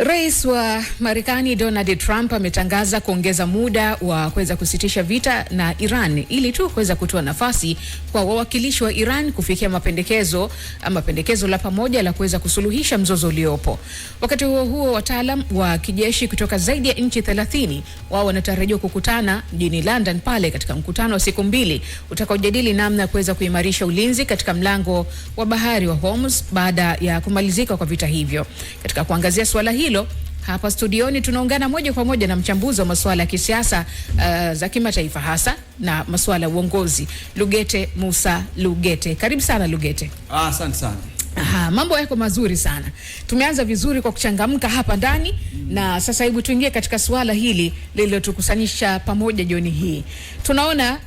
Rais wa Marekani Donald Trump ametangaza kuongeza muda wa kuweza kusitisha vita na Iran ili tu kuweza kutoa nafasi kwa wawakilishi wa Iran kufikia pendekezo la pamoja la kuweza kusuluhisha mzozo uliopo. Wakati huo huo, wataalam wa kijeshi kutoka zaidi ya nchi 30 wao wanatarajiwa kukutana mjini London pale katika mkutano wa siku 2 utakaojadili namna ya kuweza kuimarisha ulinzi katika mlango wa bahari wa Hormuz baada ya kumalizika kwa vita hivyo. Katika kuangazia swala hilo, hapa studioni tunaungana moja kwa moja na mchambuzi wa masuala ya kisiasa za kimataifa hasa na masuala ya uongozi, Lugete Musa Lugete. Karibu sana Lugete. Asante sana. Mambo yako mazuri sana. Tumeanza vizuri kwa kuchangamka hapa ndani na sasa hebu tuingie katika suala hili lililotukusanyisha pamoja jioni hii. Tunaona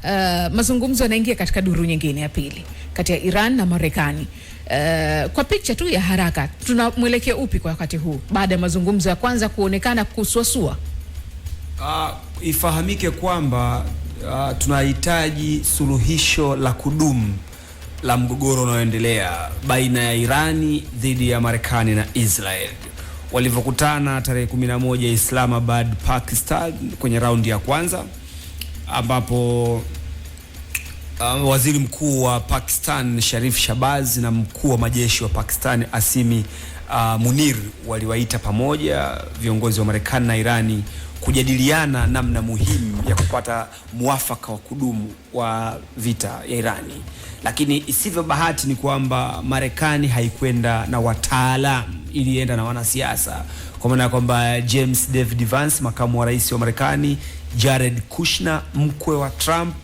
mazungumzo yanaingia katika duru nyingine ya pili kati ya Iran na Marekani. Kwa picha tu ya haraka, tuna mwelekeo upi kwa wakati huu baada ya mazungumzo ya kwanza kuonekana kusuasua? Ifahamike kwamba tunahitaji suluhisho la kudumu la mgogoro unaoendelea baina ya Irani dhidi ya Marekani na Israel. Walivyokutana tarehe 11 Islamabad, Pakistan kwenye raundi ya kwanza, ambapo waziri mkuu wa Pakistan Sharif Shahbaz na mkuu wa majeshi wa Pakistan Asimi Munir waliwaita pamoja viongozi wa Marekani na Irani kujadiliana namna muhimu ya kupata muafaka wa kudumu wa vita ya Irani. Lakini isivyo bahati ni kwamba Marekani haikwenda na wataalamu, ilienda na wanasiasa, kwa maana kwamba James David Vance, makamu wa rais wa Marekani, Jared Kushner, mkwe wa Trump,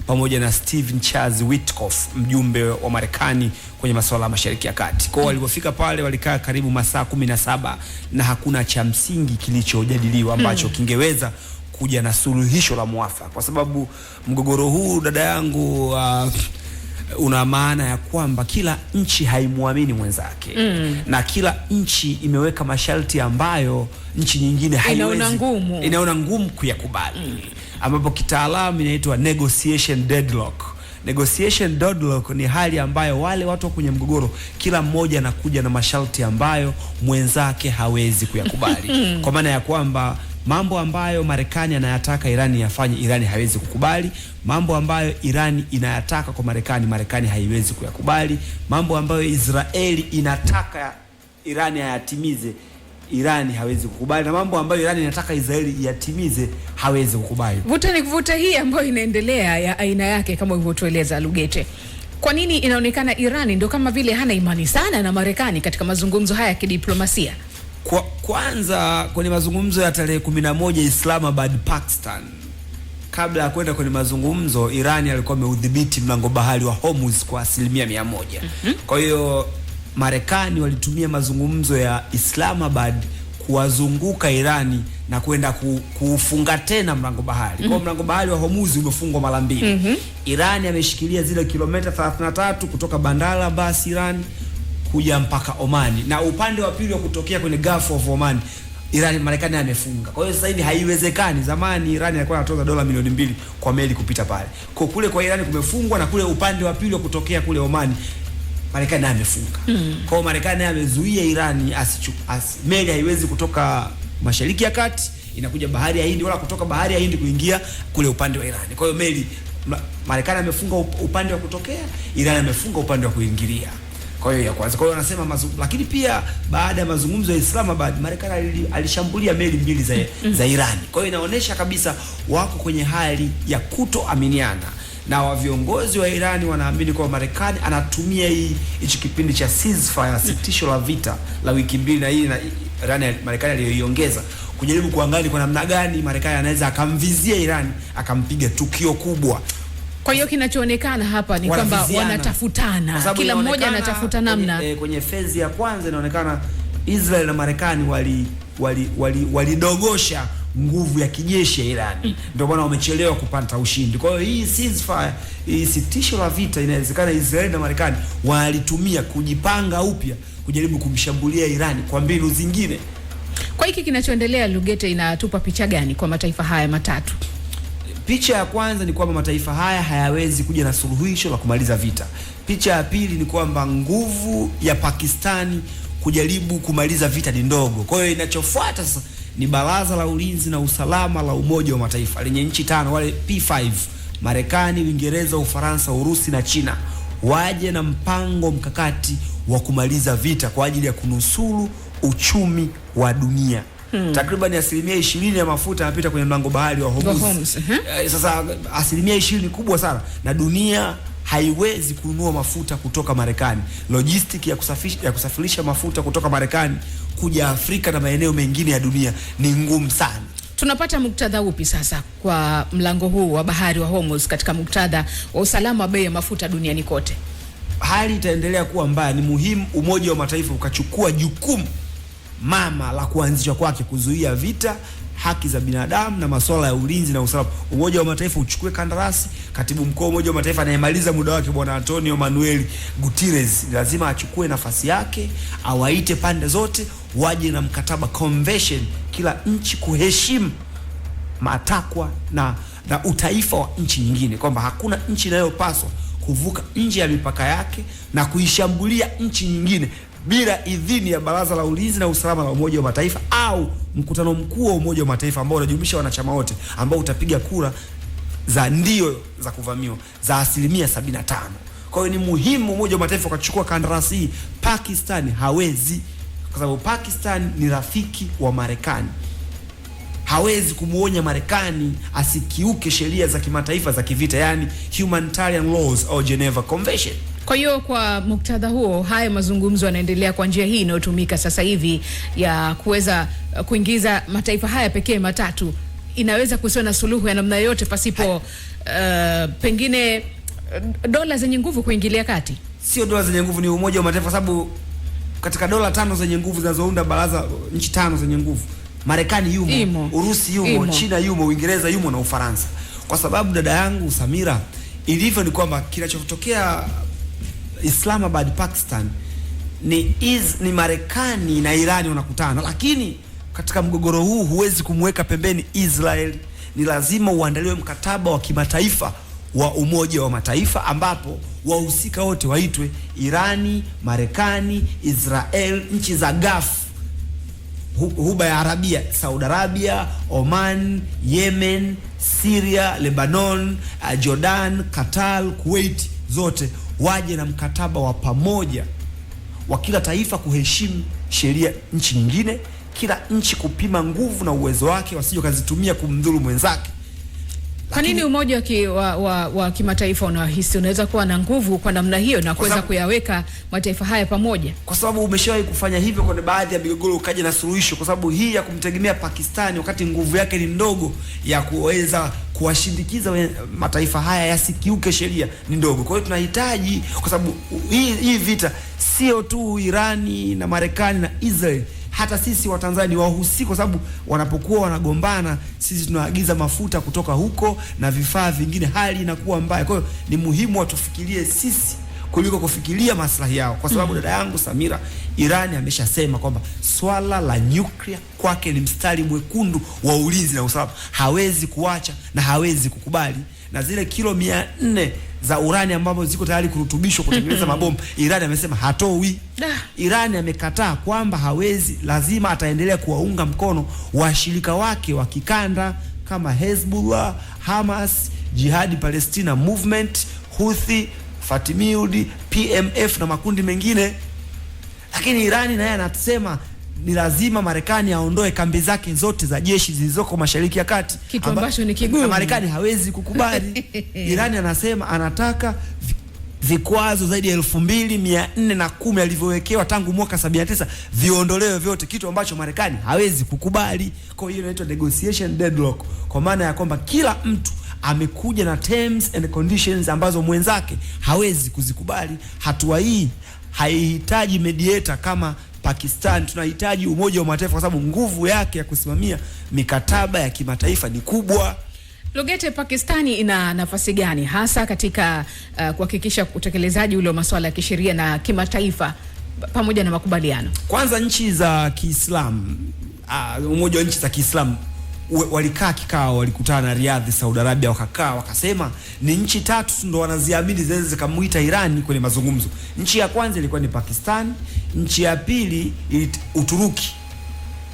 pamoja na Stephen Charles Witkoff, mjumbe wa Marekani kwenye masuala ya Mashariki ya Kati. Kwa walipofika pale walikaa karibu masaa 17 na hakuna cha msingi kilichojadiliwa ambacho kingeweza kuja na suluhisho la muafaka, kwa sababu mgogoro huu, dada yangu, una maana ya kwamba kila nchi haimuamini mwenzake na kila nchi imeweka masharti ambayo nchi nyingine haiwezi, inaona ngumu kuyakubali, ambapo kitaalamu inaitwa negotiation deadlock. Negotiation deadlock ni hali ambayo wale watu kwenye mgogoro kila mmoja anakuja na masharti ambayo mwenzake hawezi kuyakubali. Kwa maana ya kwamba mambo ambayo Marekani anayataka Irani yafanye, Irani haiwezi kukubali. Mambo ambayo Irani inayataka kwa Marekani, Marekani haiwezi kuyakubali. Mambo ambayo Israeli inataka Irani hayatimize, Irani hawezi kukubali. Na mambo ambayo Irani inataka Israeli yatimize, hawezi kukubali. Vuta ni kuvuta hii ambayo inaendelea ya aina yake kama ulivyotueleza Lugete. Kwa nini inaonekana Irani ndio kama vile hana imani sana na Marekani katika mazungumzo haya ya kidiplomasia? Kwanza kwenye mazungumzo ya tarehe 11 Islamabad, Pakistan, kabla ya kwenda kwenye mazungumzo, Irani alikuwa ameudhibiti mlango bahari wa Hormuz kwa 100%. Kwa hiyo Marekani walitumia mazungumzo ya Islamabad kuwazunguka Irani na kwenda kufunga tena mlango bahari. Kwa mlango bahari wa Hormuz umefungwa mara 2. Irani ameshikilia zile kilomita 33 kutoka Bandar Abbas Irani kuja mpaka Omani, na upande wa pili wa kutokea kwenye Gulf of Oman Irani, Marekani amefunga. Kwa hiyo sasa hivi haiwezekani. Zamani Irani alikuwa anatoza dola milioni 2 kwa meli kupita pale. Kwa kule kwa Irani kumefungwa, na kule upande wa pili wa kutokea kule Omani Marekani amefunga. Kwa hiyo Marekani amezuia Irani meli haiwezi kutoka Mashariki ya Kati inakuja bahari ya Hindi, wala kutoka bahari ya Hindi kuingia kule upande wa Irani. Kwa hiyo meli Marekani amefunga upande wa kutokea, Irani amefunga upande wa kuingilia. Kwa hiyo ya kwanza. Kwa hiyo wanasema lakini pia baada ya mazungumzo ya Islamabad, Marekani alishambulia meli 2 za Irani. Kwa hiyo inaonyesha kabisa wako kwenye hali ya kutoaminiana, na wa viongozi wa Irani wanaamini kwa Marekani anatumia hichi kipindi cha ceasefire, sitisho la vita la wiki 2, na hii na Irani Marekani aliyoiongeza kujaribu kuangalia kwa namna gani Marekani anaweza akamvizia Irani akampiga tukio kubwa. Kwa hiyo kinachoonekana hapa ni kwamba wanatafutana, kila mmoja anatafuta namna. Kwenye fezi ya kwanza inaonekana Israel na Marekani walidogosha nguvu ya kijeshi ya Irani, ndio maana wamechelewa kupata ushindi. Kwa hiyo hii ceasefire, hii sitisho la vita, inawezekana Israel na Marekani walitumia kujipanga upya kujaribu kumshambulia Irani kwa mbinu zingine. Kwa hiki kinachoendelea, Lugete, inatupa picha gani kwa mataifa haya matatu? Picha ya kwanza ni kwamba mataifa haya hayawezi kuja na suluhisho la kumaliza vita. Picha ya pili ni kwamba nguvu ya Pakistani kujaribu kumaliza vita ni ndogo. Kwa hiyo inachofuata sasa ni Baraza la Ulinzi na Usalama la Umoja wa Mataifa lenye nchi 5, wale P5: Marekani, Uingereza, Ufaransa, Urusi na China, waje na mpango mkakati wa kumaliza vita kwa ajili ya kunusuru uchumi wa dunia. Takriban 20% ya mafuta yanapita kwenye mlango bahari wa Hormuz. Sasa 20% kubwa sana, na dunia haiwezi kununua mafuta kutoka Marekani. Logistic ya kusafirisha mafuta kutoka Marekani kuja Afrika na maeneo mengine ya dunia ni ngumu sana. Tunapata muktadha upi sasa kwa mlango huu wa bahari wa Hormuz katika muktadha wa usalama wa bei ya mafuta duniani kote? Hali itaendelea kuwa mbaya. Ni muhimu Umoja wa Mataifa ukachukua jukumu mama la kuanzishwa kwake kuzuia vita, haki za binadamu na masuala ya ulinzi na usalama. Umoja wa Mataifa uchukue kandarasi. Katibu mkuu wa Umoja wa Mataifa anayemaliza muda wake Bwana Antonio Manuel Guterres lazima achukue nafasi yake, awaite pande zote waje na mkataba convention, kila nchi kuheshimu matakwa na utaifa wa nchi nyingine, kwamba hakuna nchi inayopaswa kuvuka nje ya mipaka yake na kuishambulia nchi nyingine bila idhini ya Baraza la Ulinzi na Usalama la Umoja wa Mataifa au mkutano mkuu wa Umoja wa Mataifa ambao unajumuisha wanachama wote, ambao utapiga kura za ndio za kuvamiwa za 75%. Kwa hiyo ni muhimu Umoja wa Mataifa ukachukua kandarasi hii. Pakistan hawezi, kwa sababu Pakistan ni rafiki wa Marekani. Hawezi kumuonya Marekani asikiuke sheria za kimataifa za kivita, yani humanitarian laws au Geneva Convention. Kwa hiyo kwa muktadha huo, haya mazungumzo yanaendelea kwa njia hii inayotumika sasa hivi ya kuweza kuingiza mataifa haya pekee matatu. Inaweza kusiwa na suluhu ya namna yote pasipo pengine dola zenye nguvu kuingilia kati. Sio dola zenye nguvu, ni Umoja wa Mataifa, sababu katika dola 5 zenye nguvu zinazounda baraza, nchi 5 zenye nguvu, Marekani yumo, Urusi yumo, China yumo, Uingereza yumo na Ufaransa. Kwa sababu dada yangu Samira, ilivyo ni kwamba kinachotokea Islamabad, Pakistan ni Marekani na Irani wanakutana, lakini katika mgogoro huu huwezi kumweka pembeni Israel. Ni lazima uandaliwe mkataba wa kimataifa wa Umoja wa Mataifa ambapo wahusika wote waitwe: Irani, Marekani, Israel, nchi za Gulf, Ghuba ya Arabia, Saudi Arabia, Oman, Yemen, Syria, Lebanon, Jordan, Qatar, Kuwait, zote waje na mkataba wa pamoja wa kila taifa kuheshimu sheria nchi nyingine, kila nchi kupima nguvu na uwezo wake, wasije kazitumia kumdhuru mwenzake. Kwa nini umoja wa kimataifa unahisi unaweza kuwa na nguvu kwa namna hiyo na kuweza kuyaweka mataifa haya pamoja? Kwa sababu umeshawahi kufanya hivyo kwa baadhi ya migogoro, ukaja na suluhisho. Kwa sababu hii ya kumtegemea Pakistani wakati nguvu yake ni ndogo ya kuweza kuwashindikiza mataifa haya yasikiuke sheria ni ndogo. Kwa hiyo tunahitaji, kwa sababu hii vita sio tu Irani na Marekani na Israel, hata sisi wa Tanzania wahusika, kwa sababu wanapokuwa wanagombana sisi tunaagiza mafuta kutoka huko na vifaa vingine, hali inakuwa mbaya. Kwa hiyo ni muhimu watufikirie sisi kuliko kufikiria maslahi yao, kwa sababu dada yangu Samira, Irani ameshasema kwamba swala la nyuklia kwake ni mstari mwekundu wa ulinzi na usalama. Hawezi kuacha na hawezi kukubali, na zile kilo 400 za urani ambazo ziko tayari kurutubishwa kutengeneza mabomu, Irani amesema hatoi. Irani amekataa kwamba hawezi, lazima ataendelea kuwaunga mkono washirika wake wa kikanda kama Hezbollah, Hamas, Jihad Palestina Movement, Houthi, Fatimiyud, PMF na makundi mengine. Lakini Irani naye anasema ni lazima Marekani aondoe kambi zake zote za jeshi zilizoko Mashariki ya Kati, kitu ambacho ni kigumu. Marekani hawezi kukubali. Irani anasema anataka vikwazo zaidi ya 2410 alivyowekewa tangu mwaka 79 viondolewe vyote, kitu ambacho Marekani hawezi kukubali. Kwa hiyo inaitwa negotiation deadlock, kwa maana ya kwamba kila mtu amekuja na terms and conditions ambazo mwenzake hawezi kuzikubali. Hatua hii haihitaji mediator kama Pakistan, tunahitaji Umoja wa Mataifa, kwa sababu nguvu yake ya kusimamia mikataba ya kimataifa ni kubwa. Lugete, Pakistani ina nafasi gani hasa katika kuhakikisha utekelezaji ule wa masuala ya kisheria na kimataifa pamoja na makubaliano? Kwanza, nchi za Kiislamu, Umoja wa nchi za Kiislamu walikaa kikao, walikutana na Riyadh, Saudi Arabia, wakakaa wakasema ni nchi 3 ndo wanaziamini zinaweza zikamuita Irani kwenye mazungumzo. Nchi ya kwanza ilikuwa ni Pakistan, nchi ya pili Uturuki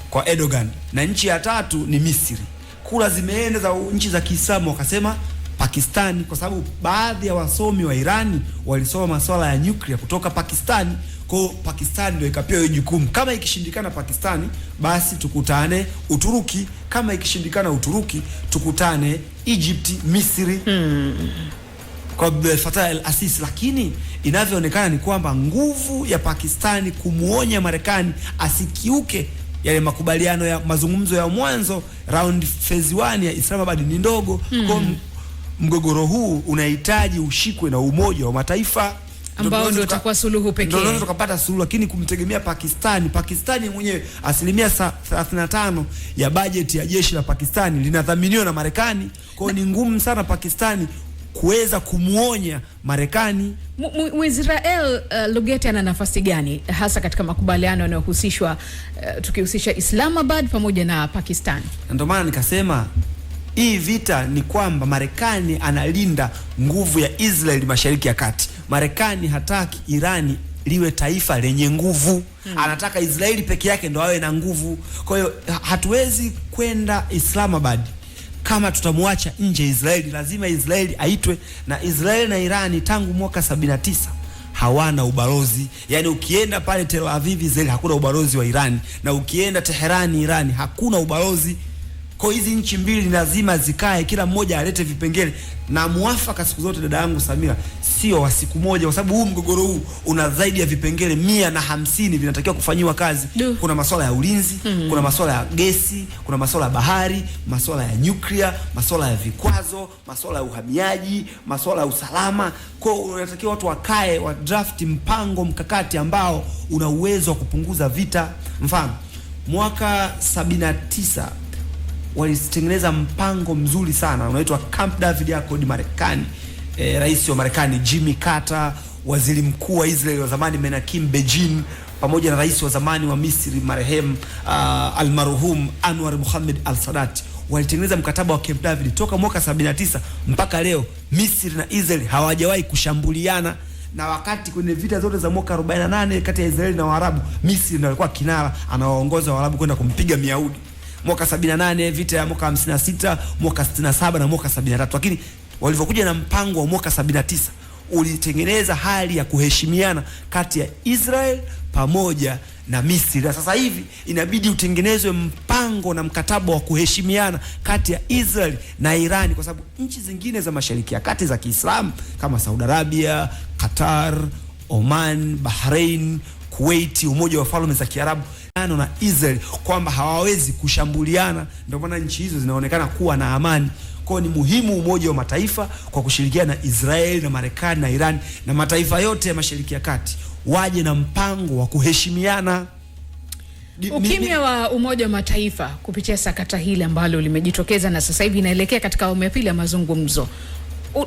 kwa Erdogan, na nchi ya 3 ni Misri. Kura zimeenda za nchi za Kiislamu, wakasema Pakistani, kwa sababu baadhi ya wasomi wa Irani walisoma masuala ya nuclear kutoka Pakistani. Kwa Pakistani ndio ikapewa hiyo jukumu. Kama ikishindikana Pakistani, basi tukutane Uturuki. Kama ikishindikana Uturuki, tukutane Egypt, Misri kwa Abdel Fattah al-Sisi. Lakini inavyoonekana ni kwamba nguvu ya Pakistani kumuonya Marekani asikiuke yale makubaliano ya mazungumzo ya mwanzo, round phase 1 ya Islamabad, ni ndogo. Kwa mgogoro huu unahitaji ushikwe na Umoja wa Mataifa ambao ndio utakuwa suluhu pekee. Ndio tukapata suluhu, lakini kumtegemea Pakistani mwenyewe 35% ya bajeti ya jeshi la Pakistani linadhaminiwa na Marekani. Kwa hiyo ni ngumu sana Pakistani kuweza kumuonya Marekani. Israel Lugete ana nafasi gani hasa katika makubaliano yanayohusishwa tukihusisha Islamabad pamoja na Pakistan? Ndio maana nikasema hii vita ni kwamba Marekani analinda nguvu ya Israel Mashariki ya Kati. Marekani hataki Irani liwe taifa lenye nguvu. Anataka Israeli peke yake ndo awe na nguvu. Kwa hiyo hatuwezi kwenda Islamabad kama tutamwacha nje Israeli. Lazima Israeli aitwe, na Israeli na Irani tangu mwaka 79 hawana ubalozi. Yani ukienda pale Tel Aviv Israeli hakuna ubalozi wa Irani, na ukienda Teherani Irani hakuna ubalozi. Kwa hizi nchi mbili lazima zikae, kila mmoja alete vipengele, na muafaka siku zote, dada yangu Samira, sio wa siku moja, kwa sababu huu mgogoro huu una zaidi ya vipengele 150 vinatakiwa kufanyiwa kazi. Kuna masuala ya ulinzi, kuna masuala ya gesi, kuna masuala ya bahari, masuala ya nuclear, masuala ya vikwazo, masuala ya uhamiaji, masuala ya usalama. Kwa hiyo unatakiwa watu wakae wa draft mpango mkakati ambao una uwezo wa kupunguza vita. Mfano, mwaka 79 walitengeneza mpango mzuri sana unaitwa Camp David Accord Marekani. Rais wa Marekani Jimmy Carter, waziri mkuu wa Israel wa zamani Menachem Begin, pamoja na rais wa zamani wa Misri marehemu almarhum Anwar Mohammed al-Sadat, walitengeneza mkataba wa Camp David toka mwaka 79 mpaka leo. Misri na Israel hawajawahi kushambuliana, na wakati kwenye vita zote za mwaka 48 kati ya Israeli na Waarabu, Misri ndio alikuwa kinara, anawaongoza Waarabu kwenda kumpiga Myahudi. Mwaka 78, vita ya mwaka 56, mwaka 67 na mwaka 73. Lakini walivyokuja na mpango wa mwaka 79 ulitengeneza hali ya kuheshimiana kati ya Israel pamoja na Misri. Na sasa hivi inabidi utengenezwe mpango na mkataba wa kuheshimiana kati ya Israel na Irani, kwa sababu nchi zingine za Mashariki ya Kati za Kiislamu kama Saudi Arabia, Qatar, Oman, Bahrain, Kuwait, Umoja wa Falme za Kiarabu na Israel kwamba hawawezi kushambuliana. Ndio maana nchi hizo zinaonekana kuwa na amani. Kwa ni muhimu Umoja wa Mataifa kwa kushirikiana na Israel na Marekani na Iran na mataifa yote ya Mashariki ya Kati waje na mpango wa kuheshimiana. Ukimya wa Umoja wa Mataifa kupitia sakata hili ambalo limejitokeza na sasa hivi inaelekea katika awamu ya pili ya mazungumzo,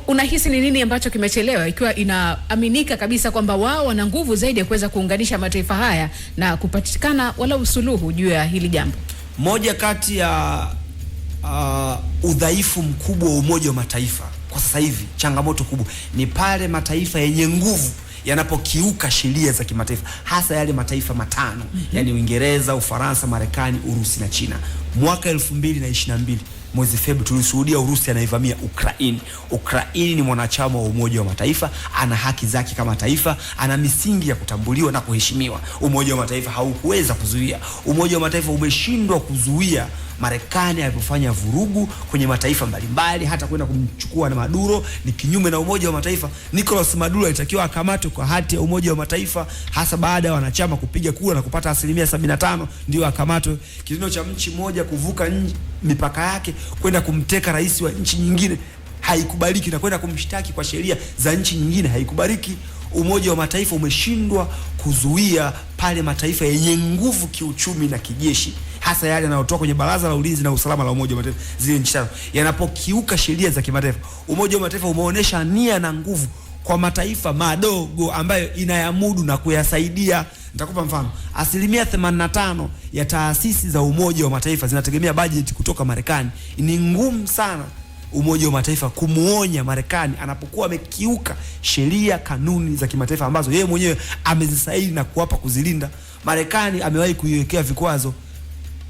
unahisi ni nini ambacho kimechelewa, ikiwa inaaminika kabisa kwamba wao wana nguvu zaidi ya kuweza kuunganisha mataifa haya na kupatikana wala usuluhu juu ya hili jambo? Moja kati ya udhaifu mkubwa wa Umoja wa Mataifa kwa sasa hivi, changamoto kubwa ni pale mataifa yenye nguvu yanapokiuka sheria za kimataifa, hasa yale mataifa matano, yani Uingereza, Ufaransa, Marekani, Urusi na China. Mwaka 2022 mwezi Februari tulishuhudia Urusi anaivamia Ukraini. Ukraini ni mwanachama wa Umoja wa Mataifa, ana haki zake kama taifa, ana misingi ya kutambuliwa na kuheshimiwa. Umoja wa Mataifa haukuweza kuzuia. Umoja wa Mataifa umeshindwa kuzuia Marekani alipofanya vurugu kwenye mataifa mbalimbali, hata kwenda kumchukua na Maduro. Ni kinyume na Umoja wa Mataifa. Nicolas Maduro alitakiwa akamatwe kwa hati ya Umoja wa Mataifa, hasa baada ya wanachama kupiga kura na kupata 75% ndio akamatwe. Kitendo cha nchi moja kuvuka mipaka yake kwenda kumteka rais wa nchi nyingine haikubaliki, na kwenda kumshtaki kwa sheria za nchi nyingine haikubaliki. Umoja wa Mataifa umeshindwa kuzuia pale mataifa yenye nguvu kiuchumi na kijeshi, hasa yale yanayotoka kwenye Baraza la Ulinzi na Usalama la Umoja wa Mataifa, zile nchi tano, yanapokiuka sheria za kimataifa. Umoja wa Mataifa umeonyesha nia na nguvu kwa mataifa madogo ambayo inayamudu na kuyasaidia. Nitakupa mfano. 85% ya taasisi za Umoja wa Mataifa zinategemea bajeti kutoka Marekani. Ni ngumu sana Umoja wa Mataifa kumuonya Marekani anapokuwa amekiuka sheria, kanuni za kimataifa ambazo yeye mwenyewe amezisaini na kuapa kuzilinda. Marekani amewahi kuiwekea vikwazo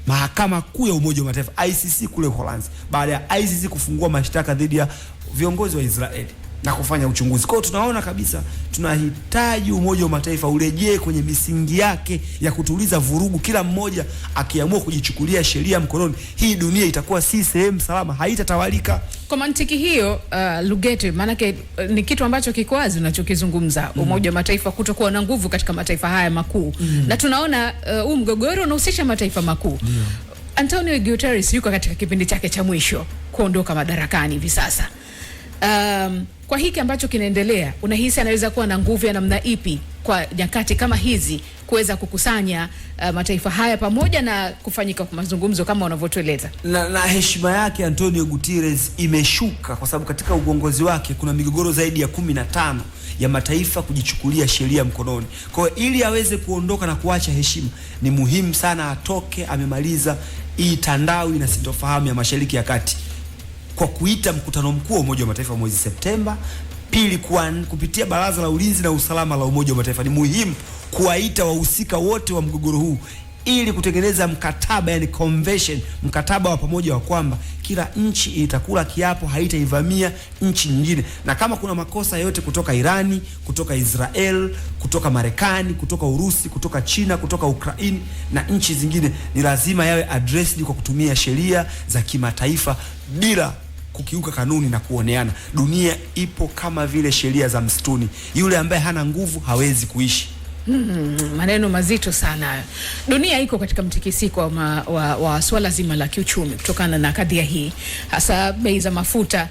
Mahakama Kuu ya Umoja wa Mataifa, ICC, kule Uholanzi, baada ya ICC kufungua mashtaka dhidi ya viongozi wa Israeli na kufanya uchunguzi. Kwa hiyo tunaona kabisa tunahitaji Umoja wa Mataifa urejee kwenye misingi yake ya kutuliza vurugu. Kila mmoja akiamua kujichukulia sheria mkononi, hii dunia itakuwa si sehemu salama, haitatawalika. Kwa mantiki hiyo, Lugete, maanake ni kitu ambacho kiko wazi unachokizungumza, Umoja wa Mataifa kutokuwa na nguvu katika mataifa haya makuu. Na tunaona huu mgogoro unahusisha mataifa makuu. Antonio Guterres yuko katika kipindi chake cha mwisho kuondoka madarakani hivi sasa. Kwa hiki ambacho kinaendelea, unahisi anaweza kuwa na nguvu ya namna ipi kwa nyakati kama hizi kuweza kukusanya mataifa haya pamoja na kufanyika kwa mazungumzo kama unavyotueleza? Na heshima yake Antonio Guterres imeshuka kwa sababu katika uongozi wake kuna migogoro zaidi ya 15 ya mataifa kujichukulia sheria mkononi. Kwa hiyo ili aweze kuondoka na kuacha heshima, ni muhimu sana atoke amemaliza hii tandawi na sintofahamu ya Mashariki ya Kati kwa kuita mkutano mkuu wa Umoja wa Mataifa mwezi Septemba. Pili, kupitia Baraza la Ulinzi na Usalama la Umoja wa Mataifa, ni muhimu kuwaita wahusika wote wa mgogoro huu ili kutengeneza mkataba, yani convention, mkataba wa pamoja wa kwamba kila nchi itakula kiapo haitaivamia nchi nyingine, na kama kuna makosa yote kutoka Irani, kutoka Israel, kutoka Marekani, kutoka Urusi, kutoka China, kutoka Ukraine na nchi zingine, ni lazima yawe addressed kwa kutumia sheria za kimataifa bila kukiuka kanuni na kuoneana. Dunia ipo kama vile sheria za msituni, yule ambaye hana nguvu hawezi kuishi. Maneno mazito sana. Dunia iko katika mtikisiko wa swala zima la kiuchumi kutokana na kadhia hii, hasa bei za mafuta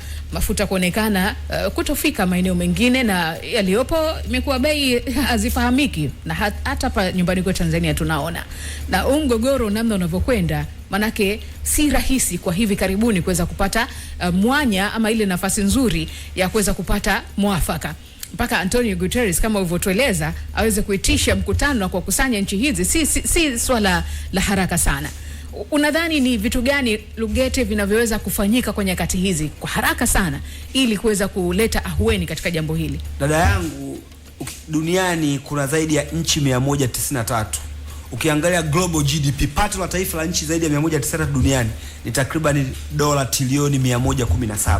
kuonekana kutofika maeneo mengine, na yaliyopo imekuwa bei hazifahamiki, na hata hapa nyumbani kwa Tanzania tunaona. Na mgogoro namna unavyokwenda, manake si rahisi kwa hivi karibuni kuweza kupata mwanya ama ile nafasi nzuri ya kuweza kupata mwafaka, mpaka Antonio Guterres kama ulivyotueleza aweze kuitisha mkutano na kukusanya nchi hizi. Si swala la haraka sana. Unadhani ni vitu gani, Lugete, vinavyoweza kufanyika kwa nyakati hizi kwa haraka sana ili kuweza kuleta ahueni katika jambo hili? Dada yangu, duniani kuna zaidi ya nchi 193. Ukiangalia global GDP, pato la taifa la nchi zaidi ya 193 duniani ni takriban dola trilioni 117.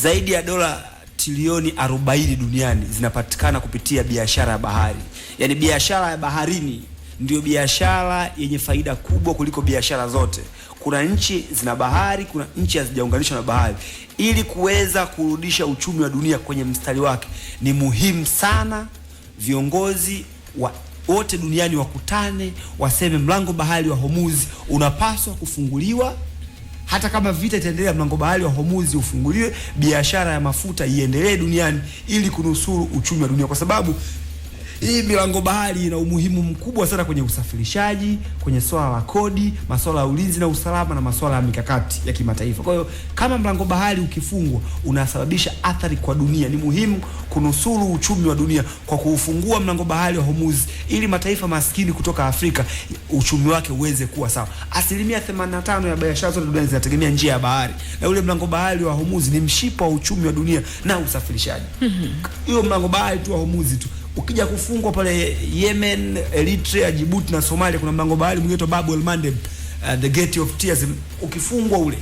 Zaidi ya dola trilioni 40 duniani zinapatikana kupitia biashara ya bahari. Yaani biashara ya baharini ndio biashara yenye faida kubwa kuliko biashara zote. Kuna nchi zina bahari, kuna nchi hazijaunganishwa na bahari. Ili kuweza kurudisha uchumi wa dunia kwenye mstari wake, ni muhimu sana viongozi wote duniani wakutane, waseme mlango bahari wa Hormuz unapaswa kufunguliwa. Hata kama vita itaendelea, mlango bahari wa Hormuz ufunguliwe, biashara ya mafuta iendelee duniani ili kunusuru uchumi wa dunia, kwa sababu hii milango bahari ina umuhimu mkubwa sana kwenye usafirishaji, kwenye swala la kodi, masuala ya ulinzi na usalama na masuala ya mikakati ya kimataifa. Kwa hiyo kama mlango bahari ukifungwa unasababisha athari kwa dunia. Ni muhimu kunusuru uchumi wa dunia kwa kuufungua mlango bahari wa Hormuz ili mataifa maskini kutoka Afrika uchumi wake uweze kuwa sawa. 85% ya biashara zote duniani zinategemea njia ya bahari, na ule mlango bahari wa Hormuz ni mshipa wa uchumi wa dunia na usafirishaji. Hiyo mlango bahari tu wa Hormuz tu ukija kufungwa pale Yemen, Eritrea, Djibouti na Somalia, kuna mlango bahari mwingine Bab el Mandeb, the Gate of Tears, ukifungwa ule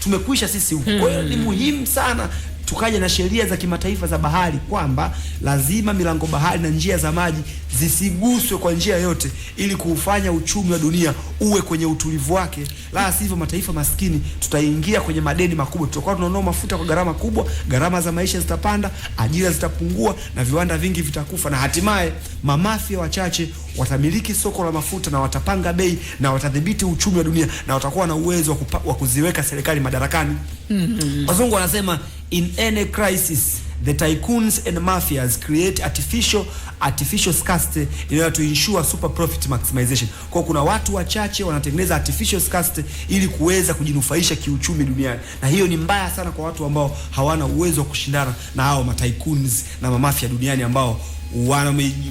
tumekwisha sisi huko. Kwa hiyo ni muhimu sana tukaja na sheria za kimataifa za bahari kwamba lazima milango bahari na njia za maji zisiguswe kwa njia yote ili kuufanya uchumi wa dunia uwe kwenye utulivu wake. La sivyo mataifa maskini tutaingia kwenye madeni makubwa, tutakuwa tunanunua mafuta kwa gharama kubwa, gharama za maisha zitapanda, ajira zitapungua na viwanda vingi vitakufa, na hatimaye mamafia wachache watamiliki soko la mafuta na watapanga bei na watadhibiti uchumi wa dunia na watakuwa na uwezo wa kuziweka serikali madarakani. Wazungu wanasema in any crisis the tycoons and mafias create artificial scarcity in order to ensure super profit maximization. Kwa kuna watu wachache wanatengeneza artificial scarcity ili kuweza kujinufaisha kiuchumi duniani, na hiyo ni mbaya sana kwa watu ambao hawana uwezo wa kushindana na hao tycoons na mamafia duniani ambao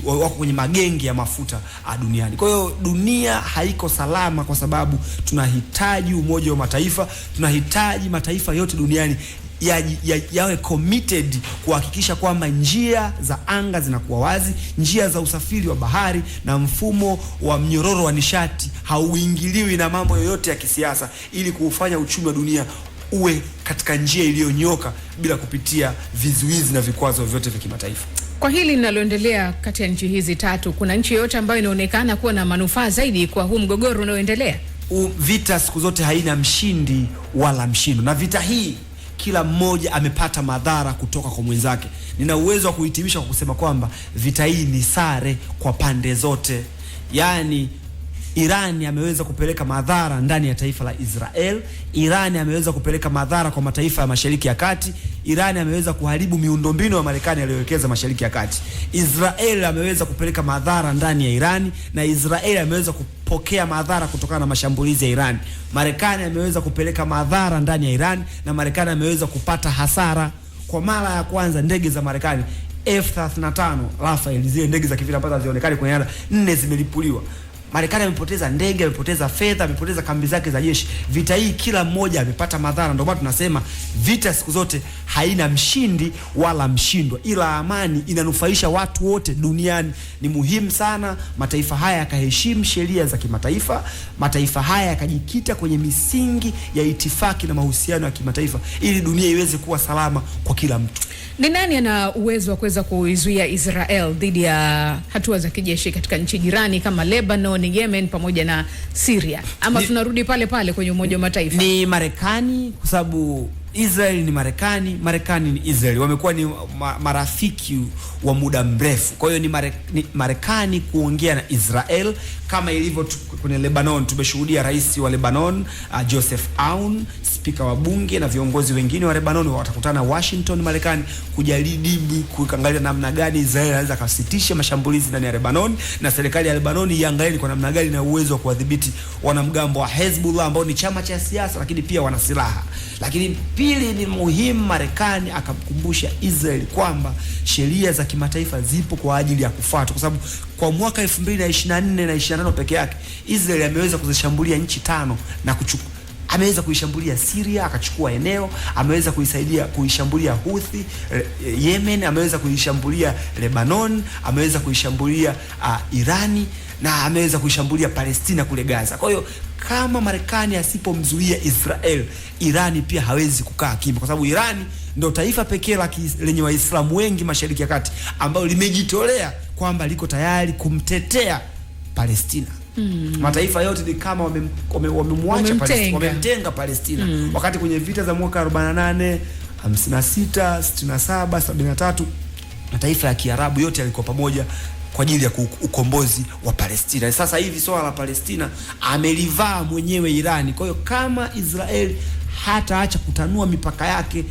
wako kwenye magenge ya mafuta duniani. Kwa hiyo dunia haiko salama, kwa sababu tunahitaji Umoja wa Mataifa, tunahitaji mataifa yote duniani yawe committed kuhakikisha kwamba njia za anga zinakuwa wazi, njia za usafiri wa bahari na mfumo wa mnyororo wa nishati hauingiliwi na mambo yoyote ya kisiasa, ili kuufanya uchumi wa dunia uwe katika njia iliyonyoka bila kupitia vizuizi na vikwazo vyote vya kimataifa. Kwa hili linaloendelea kati ya nchi hizi tatu, kuna nchi yoyote ambayo inaonekana kuwa na manufaa zaidi kwa huu mgogoro unaoendelea? Vita siku zote haina mshindi wala mshindo, na vita hii kila mmoja amepata madhara kutoka kwa mwenzake. Nina uwezo wa kuhitimisha kwa kusema kwamba vita hii ni sare kwa pande zote. Yaani Iran ameweza kupeleka madhara ndani ya taifa la Israel, Iran ameweza kupeleka madhara kwa mataifa ya Mashariki ya Kati, Iran ameweza kuharibu miundombinu ya Marekani aliyowekeza Mashariki ya Kati. Israel ameweza kupeleka madhara ndani ya Iran, na Israel ameweza kupokea madhara kutokana na mashambulizi ya Iran. Marekani ameweza kupeleka madhara ndani ya Iran, na Marekani ameweza kupata hasara. Kwa mara ya kwanza ndege za Marekani F-35 Rafale, zile ndege za kivita ambazo hazionekani kwenye anga, 4 zimelipuliwa. Marekani amepoteza ndege, amepoteza fedha, amepoteza kambi zake za jeshi. Vita hii kila mmoja amepata madhara. Ndio maana tunasema vita siku zote haina mshindi wala mshindwa, ila amani inanufaisha watu wote duniani. Ni muhimu sana mataifa haya yakaheshimu sheria za kimataifa, mataifa haya yakajikita kwenye misingi ya itifaki na mahusiano ya kimataifa, ili dunia iweze kuwa salama kwa kila mtu. Ni nani ana uwezo wa kuweza kuizuia Israel dhidi ya hatua za kijeshi katika nchi jirani kama Lebanon, Yemen pamoja na Syria? Ama tunarudi pale pale kwenye Umoja wa Mataifa? Ni Marekani, kwa sababu Israel ni Marekani, Marekani ni Israel. Wamekuwa ni marafiki wa muda mrefu. Kwa hiyo ni Marekani kuongea na Israel, kama ilivyo kwenye Lebanon. Tumeshuhudia rais wa Lebanon Joseph Aoun, spika wa bunge na viongozi wengine wa Lebanon watakutana Washington, Marekani, kujadili kuangalia namna gani Israel inaweza kusitisha mashambulizi ndani ya Lebanon, na serikali ya Lebanon iangalie kwa namna gani na uwezo wa kuwadhibiti wanamgambo wa Hezbollah ambao ni chama cha siasa lakini pia wana silaha. Lakini pili, ni muhimu Marekani akamkumbusha Israel kwamba sheria za kimataifa zipo kwa ajili ya kufuatwa, kwa sababu kwa mwaka 2024 na 25 peke yake Israel ameweza kuzishambulia nchi 5 na ameweza kuishambulia Syria akachukua eneo, ameweza kuishambulia Houthi Yemen, ameweza kuishambulia Lebanon, ameweza kuishambulia Irani, na ameweza kuishambulia Palestina kule Gaza. Kwa hiyo kama Marekani asipomzuia Israel, Irani pia hawezi kukaa kimya, kwa sababu Irani ndio taifa pekee lenye Waislamu wengi Mashariki ya Kati ambao limejitolea kwamba liko tayari kumtetea Palestina. Mataifa yote ni kama wamemwacha Palestina, wamemtenga Palestina. Wakati kwenye vita za mwaka 48, 56, 67, 73 mataifa ya Kiarabu yote yalikuwa pamoja kwa ajili ya ukombozi wa Palestina. Sasa hivi swala la Palestina amelivaa mwenyewe Irani. Kwa hiyo kama Israel hataacha kutanua mipaka yake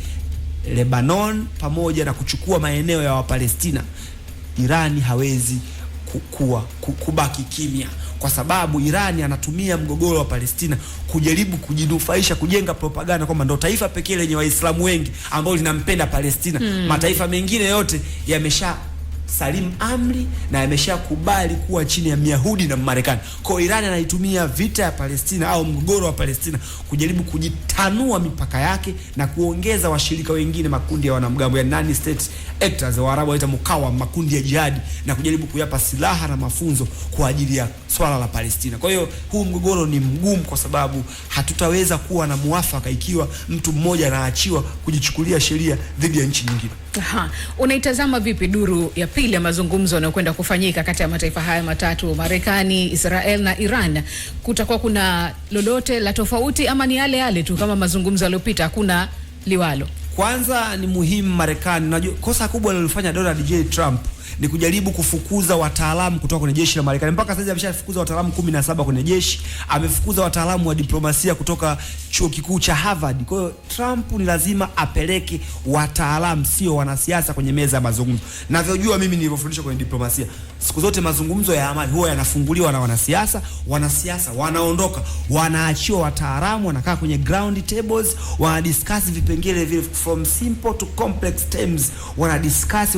Lebanon pamoja na kuchukua maeneo ya Wapalestina, Irani hawezi kubaki kimya, kwa sababu Irani anatumia mgogoro wa Palestina kujaribu kujinufaisha, kujenga propaganda kwamba ndio taifa pekee lenye Waislamu wengi ambao linampenda Palestina. Mataifa mengine yote yamesha salimu amri na yameshakubali kuwa chini ya Myahudi na Marekani. Kwa Iran anaitumia vita ya Palestina au mgogoro wa Palestina kujaribu kujitanua mipaka yake na kuongeza washirika wengine, makundi ya wanamgambo ya non-state actors, wa Arabu waita mukawama, makundi ya jihadi, na kujaribu kuyapa silaha na mafunzo kwa ajili ya swala la Palestina. Kwa hiyo huu mgogoro ni mgumu, kwa sababu hatutaweza kuwa na muafaka ikiwa mtu mmoja anaachiwa kujichukulia sheria dhidi ya nchi nyingine. Unaitazama vipi duru ya pili ya mazungumzo yanayokwenda kufanyika kati ya mataifa haya matatu, Marekani, Israel na Iran? Kutakuwa kuna lolote la tofauti ama ni yale yale tu kama mazungumzo yaliyopita, hakuna liwalo? Kwanza ni muhimu Marekani, unajua kosa kubwa lililofanya Donald J. Trump ni kujaribu kufukuza wataalamu kutoka kwenye jeshi la Marekani. Mpaka sasa ameshafukuza wataalamu 17 kwenye jeshi, amefukuza wataalamu wa diplomasia kutoka chuo kikuu cha Harvard. Kwa hiyo Trump ni lazima apeleke wataalamu, sio wanasiasa kwenye meza ya mazungumzo. Navyojua mimi nilivyofundishwa kwenye diplomasia, siku zote mazungumzo ya amani huwa yanafunguliwa na wanasiasa, wanasiasa wanaondoka, wanaachiwa wataalamu, wanakaa kwenye ground tables, wanadiscuss vipengele vile from simple to complex terms, wanadiscuss,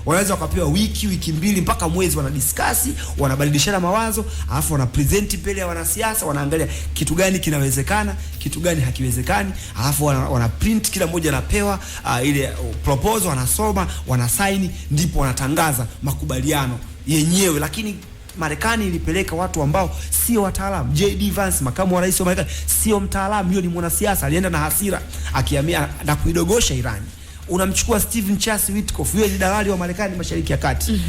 wanaweza wakapewa wiki mbili mpaka mwezi, wanadiskasi, wanabadilishana mawazo, alafu wana present mbele ya wanasiasa, wanaangalia kitu gani kinawezekana, kitu gani hakiwezekani, alafu wana print, kila mmoja anapewa ile proposal, wanasoma, wanasaini, ndipo wanatangaza makubaliano yenyewe. Lakini Marekani ilipeleka watu ambao sio wataalamu. J.D. Vance, makamu wa rais wa Marekani, sio mtaalamu, hiyo ni mwanasiasa, alienda na hasira akihamia na kuidogosha Irani. Unamchukua Stephen Chase Witkoff, yeye ni dalali wa Marekani Mashariki ya Kati.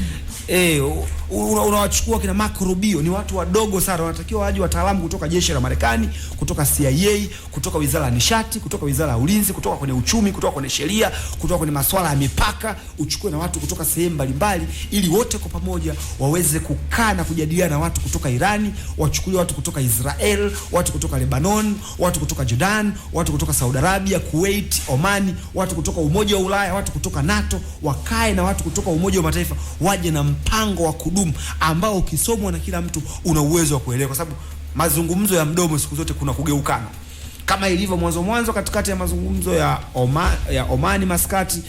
Unawachukua kina Marco Rubio, ni watu wadogo sana, wanatakiwa waje wataalamu kutoka jeshi la Marekani, kutoka CIA, kutoka wizara ya nishati, kutoka wizara ya ulinzi, kutoka kwenye uchumi, kutoka kwenye sheria, kutoka kwenye masuala ya mipaka. Uchukue na watu kutoka sehemu mbalimbali, ili wote kwa pamoja waweze kukaa na kujadiliana na watu kutoka Irani, wachukulie watu kutoka Israel, watu kutoka Lebanon, watu kutoka Jordan, watu kutoka Saudi Arabia, Kuwait, Omani, watu kutoka Umoja wa Ulaya, watu kutoka NATO, wakae na watu kutoka Umoja wa Mataifa, waje na mpango wa kudumu ambao ukisomwa na kila mtu una uwezo wa kuelewa, kwa sababu mazungumzo ya mdomo siku zote kuna kugeukana. Kama ilivyo mwanzo katikati ya mazungumzo ya Omani Maskati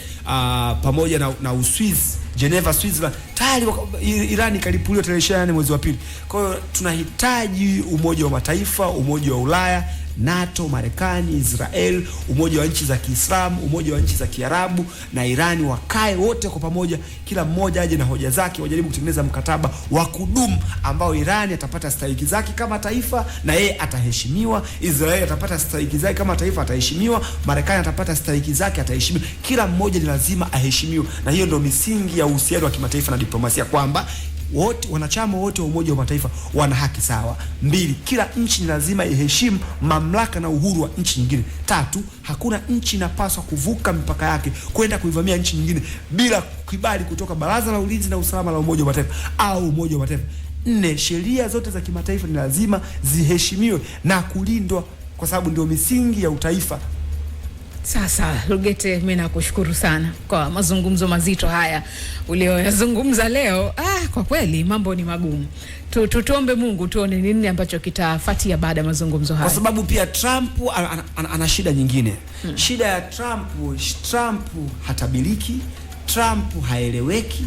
pamoja na Uswizi, Geneva, Switzerland, tayari Irani kalipuliwa tarehe 28 mwezi wa pili. Kwa hiyo tunahitaji Umoja wa Mataifa, Umoja wa Ulaya, NATO, Marekani, Israel, Umoja wa nchi za Kiislamu, Umoja wa nchi za Kiarabu na Irani, wakae wote kwa pamoja, kila mmoja aje na hoja zake, wajaribu kutengeneza mkataba wa kudumu ambao Irani atapata stahiki zake kama taifa na yeye ataheshimiwa, Israeli atapata stahiki zake kama taifa, ataheshimiwa, Marekani atapata stahiki zake, ataheshimiwa. Kila mmoja ni lazima aheshimiwe, na hiyo ndio misingi ya uhusiano wa kimataifa na diplomasia, kwamba wote wanachama wote wa Umoja wa Mataifa wana haki sawa. 2, kila nchi ni lazima iheshimu mamlaka na uhuru wa nchi nyingine. 3, hakuna nchi inapaswa kuvuka mipaka yake kwenda kuivamia nchi nyingine bila kibali kutoka Baraza la Ulinzi na Usalama la Umoja wa Mataifa au Umoja wa Mataifa. 4, sheria zote za kimataifa ni lazima ziheshimiwe na kulindwa, kwa sababu ndio misingi ya utaifa. Sasa Lugete, mimi nakushukuru sana kwa mazungumzo mazito haya ulioyazungumza leo. Kwa kweli mambo ni magumu. Tuombe Mungu tuone nini ambacho kitafuatia baada ya mazungumzo haya. Kwa sababu pia Trump ana shida nyingine. Shida ya Trump hatabiliki, Trump haeleweki.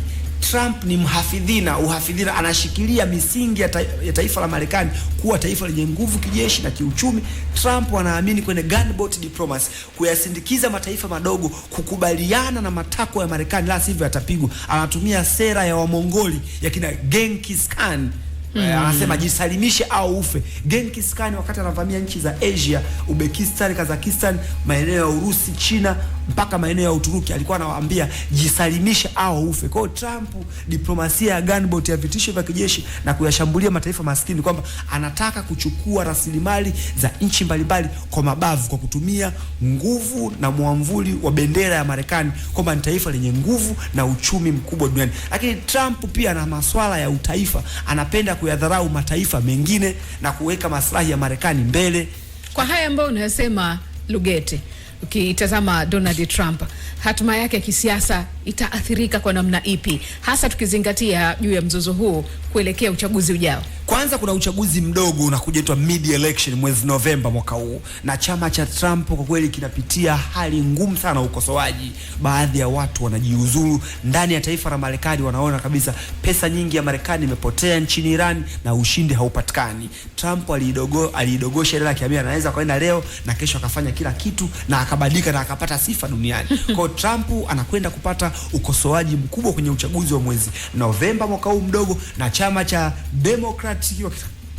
Trump ni uhafidhina, anashikilia misingi ya taifa la Marekani kuwa taifa lenye nguvu kijeshi na kiuchumi. Trump anaamini kwenye gunboat diplomacy, kuyasindikiza mataifa madogo kukubaliana na matakwa ya Marekani, la sivyo atapigwa. Anatumia sera ya Wamongoli ya kina Genghis Khan. Anasema jisalimishe au ufe. Genghis Khan wakati anavamia nchi za Asia, Uzbekistan, Kazakhstan, maeneo ya Urusi, China, mpaka maeneo ya Uturuki, alikuwa anawaambia jisalimishe au ufe. Kwa hiyo Trump, diplomasia ya gunboat, ya vitisho vya kijeshi na kuyashambulia mataifa maskini, kwamba anataka kuchukua rasilimali za nchi mbalimbali kwa mabavu, kwa kutumia nguvu na mwamvuli wa bendera ya Marekani, kwamba ni taifa lenye nguvu na uchumi mkubwa duniani. Lakini Trump pia ana masuala ya utaifa, anapenda kuyadharau mataifa mengine na kuweka maslahi ya Marekani mbele. Kwa haya ambayo unasema Lugete, ukitazama Donald Trump, hatima yake ya kisiasa itaathirika kwa namna ipi, hasa tukizingatia juu ya mzozo huu kuelekea uchaguzi ujao? Kwanza kuna uchaguzi mdogo unakuja itwa mid election mwezi Novemba mwaka huu, na chama cha Trump kwa kweli kinapitia hali ngumu sana, ukosoaji. Baadhi ya watu wanajiuzuru ndani ya taifa la Marekani, wanaona kabisa pesa nyingi ya Marekani imepotea nchini Iran na ushindi haupatikani. Trump alidogosha ile akiambia anaweza kwenda leo na kesho akafanya kila kitu na akabadilika na akapata sifa duniani. Kwa Trump anakwenda kupata ukosoaji mkubwa kwenye uchaguzi wa mwezi Novemba mwaka huu mdogo, na chama cha Democrat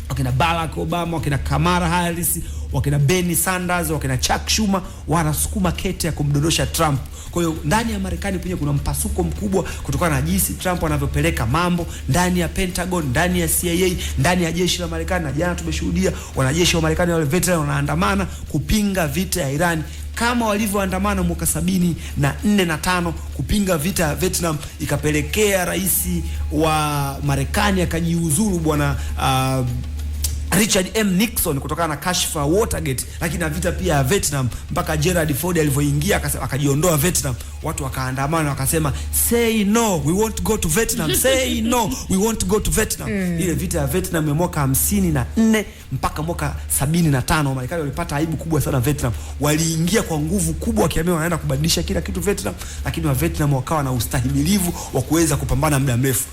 wakina Barack Obama, wakina Kamala Harris, wakina Bernie Sanders, wakina Chuck Schumer wanasukuma kete ya kumdondosha Trump. Kwa hiyo ndani ya Marekani pia kuna mpasuko mkubwa kutokana na jinsi Trump anavyopeleka mambo ndani ya Pentagon, ndani ya CIA, ndani ya jeshi la Marekani. Na jana tumeshuhudia wanajeshi wa Marekani wale veteran wanaandamana kupinga vita ya Iran, kama walivyoandamana mwaka 74 na 5 kupinga vita ya Vietnam, ikapelekea rais wa Marekani akajiuzuru bwana Richard M. Nixon kutokana na kashfa Watergate, lakini na vita pia ya Vietnam, mpaka Gerald Ford alivyoingia akajiondoa Vietnam, watu wakaandamana wakasema say no we won't go to Vietnam, say no we won't go to Vietnam. Ile vita ya Vietnam ya mwaka 54 mpaka mwaka 75 Marekani walipata aibu kubwa sana Vietnam. Waliingia kwa nguvu kubwa wakiamua wanaenda kubadilisha kila kitu Vietnam, lakini wa Vietnam wakawa na ustahimilivu wa kuweza kupambana muda mrefu.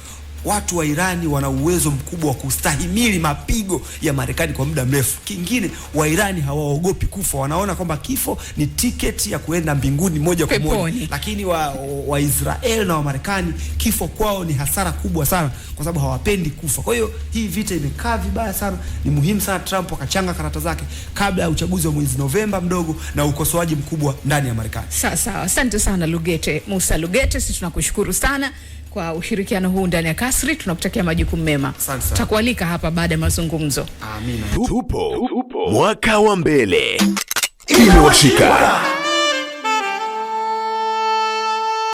Watu wa Irani wana uwezo mkubwa wa kustahimili mapigo ya Marekani kwa muda mrefu. Kingine, wa Irani hawaogopi kufa, wanaona kwamba kifo ni tiketi ya kuenda mbinguni moja kwa moja. Lakini wa Israel na wa Marekani, kifo kwao ni hasara kubwa sana kwa sababu hawapendi kufa. Kwa hiyo hii vita imekaa vibaya sana. Ni muhimu sana Trump akachanga karata zake kabla ya uchaguzi wa mwezi Novemba mdogo na ukosoaji mkubwa ndani ya Marekani. Sawa, asante sana Lugete, Musa Lugete, sisi tunakushukuru sana kwa ushirikiano huu ndani ya Kasri. Tunakutakia majukumu mema. Tutakualika hapa baada ya mazungumzo. Amina. Tupo mwaka wa mbele. Imewashika.